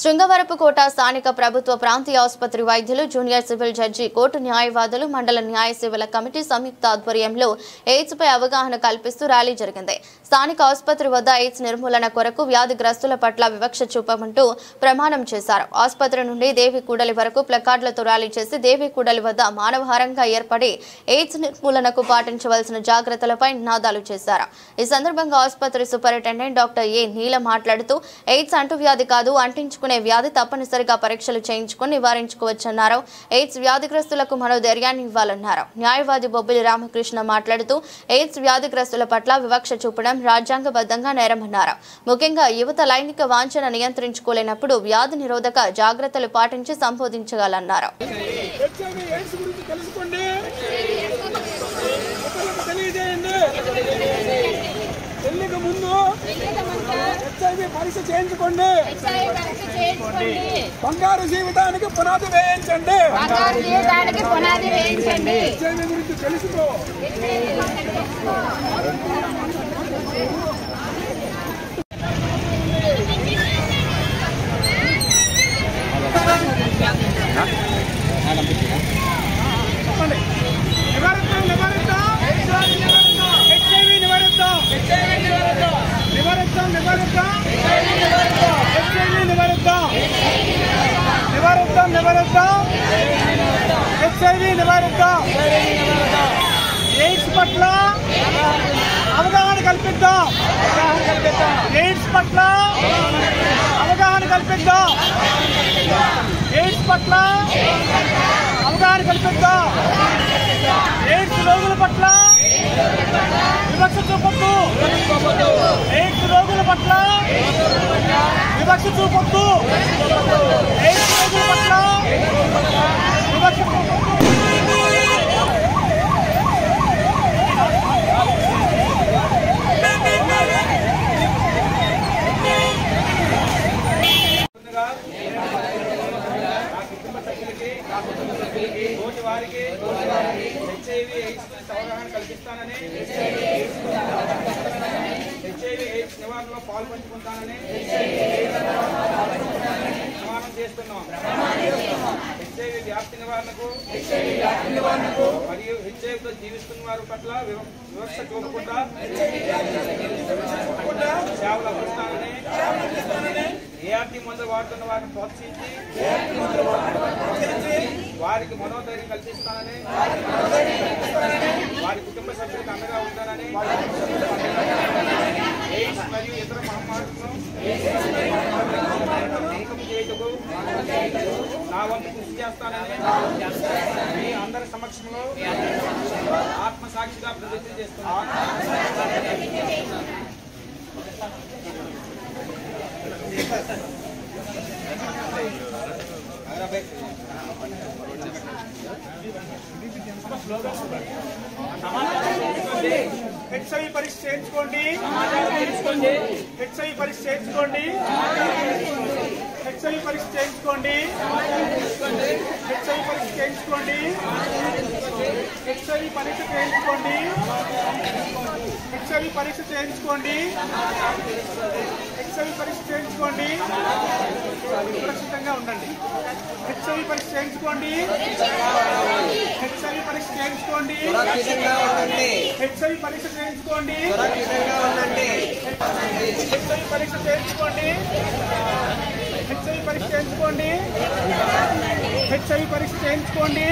శృంగవరపుకోట స్థానిక ప్రభుత్వ ప్రాంతీయ ఆసుపత్రి వైద్యులు, జూనియర్ సివిల్ జడ్జి, కోర్టు న్యాయవాదులు, మండల న్యాయ సేవల కమిటీ సంయుక్త ఆధ్వర్యంలో ఎయిడ్స్ పై అవగాహన కల్పిస్తూ ర్యాలీ జరిగింది. స్థానిక ఆసుపత్రి వద్ద ఎయిడ్స్ నిర్మూలన కొరకు వ్యాధిగ్రస్తుల పట్ల వివక్ష చూపమంటూ ప్రమాణం చేశారు. ఆసుపత్రి నుండి దేవికూడలి వరకు ప్లకార్డులతో ర్యాలీ చేసి దేవికూడలి వద్ద మానవహారంగా ఏర్పడి ఎయిడ్స్ నిర్మూలనకు పాటించవలసిన జాగ్రత్తలపై నినాదాలు చేశారు. ఈ సందర్భంగా ఆసుపత్రి సూపరింటెండెంట్ డాక్టర్ ఏ నీల మాట్లాడుతూ ఎయిడ్స్ అంటువ్యాధి కాదు, అంటించుకునే వ్యాధి, తప్పనిసరిగా పరీక్షలు చేయించుకుని నివారించుకోవచ్చన్నారు. ఎయిడ్స్ వ్యాధిగ్రస్తులకు మనోధైర్యాన్ని ఇవ్వాలన్నారు. న్యాయవాది బొబ్బిలి రామకృష్ణ మాట్లాడుతూ ఎయిడ్స్ వ్యాధిగ్రస్తుల పట్ల వివక్ష చూపడం రాజ్యాంగబద్ధంగా నేరమన్నారు. ముఖ్యంగా యువత లైంగిక వాంఛన నియంత్రించుకోలేనప్పుడు వ్యాధి నిరోధక జాగ్రత్తలు పాటించి సంబోధించగలన్నారు. పరీక్ష చేయించుకోండి. బంగారు జీవితానికి పునాది వేయించండి. హెచ్ఐవి గురించి తెలుసుకో. ఎయిడ్స్ పట్ల అవగాహన కల్పిద్దాం. ఎయిడ్స్ పట్ల అవగాహన కల్పిద్దాం. ఎయిడ్స్ పట్ల అవగాహన కల్పిద్దాం. ఎయిడ్స్ రోగుల పట్ల వివక్ష చూపొద్దు. ఎయిడ్స్ రోగుల పట్ల వివక్ష చూపొద్దు. ఎయిడ్స్ రోగుల పట్ల వివక్ష చూపొద్దు. తోటి వారికి హెచ్ఐవి ఎయిడ్స్ అవగాహన కల్పిస్తానని, హెచ్ఐవి ఎయిడ్స్ నివారణలో పాల్పంచుకుంటానని ప్రమాణం చేస్తున్నాం. హెచ్ఐవి వ్యాప్తి నివారణకు మరియు హెచ్ఐవితో జీవిస్తున్న వారి పట్ల వివక్ష చూపకుండా సేవలు అందిస్తానని, ఏఆర్టీ మందులు వాడుతున్న వారిని ప్రోత్సహించి వారికి మనోధైర్యం కల్పిస్తానని, వారి కుటుంబ సభ్యులకు అండగా ఉంటానని, ఎయిడ్స్ మరియు ఇతర మహమ్మారులను అంతం చేయుటకు నా వంతు కృషి చేస్తానని మీ అందరి సమక్షంలో ఆత్మసాక్షిగా ప్రతిజ్ఞ చేస్తున్నాను. హెచ్ఐవి పరీక్ష చేయించుకోండి. హెచ్ఐవి పరీక్ష చేయించుకోండి. హెచ్ఐవి పరీక్ష చేయించుకోండి. హెచ్ఐవి పరీక్ష చేయించుకోండి. హెచ్ఐవి పరీక్ష చేయించుకోండి. హెచ్ఐవి పరీక్ష చేయించుకోండి. హెచ్ఐవి పరీక్ష చేయించుకోండి. సురక్షితంగా ఉండండి. హెచ్ఐవి పరీక్ష చేయించుకోండి. హెచ్ఐవి పరీక్ష చేయించుకోండి. హెచ్ఐవి పరీక్ష చేయించుకోండి. హెచ్ఐవి పరీక్ష చేయించుకోండి. హెచ్ఐవి పరీక్ష చేయించుకోండి. హెచ్ఐవి పరీక్ష చేయించుకోండి.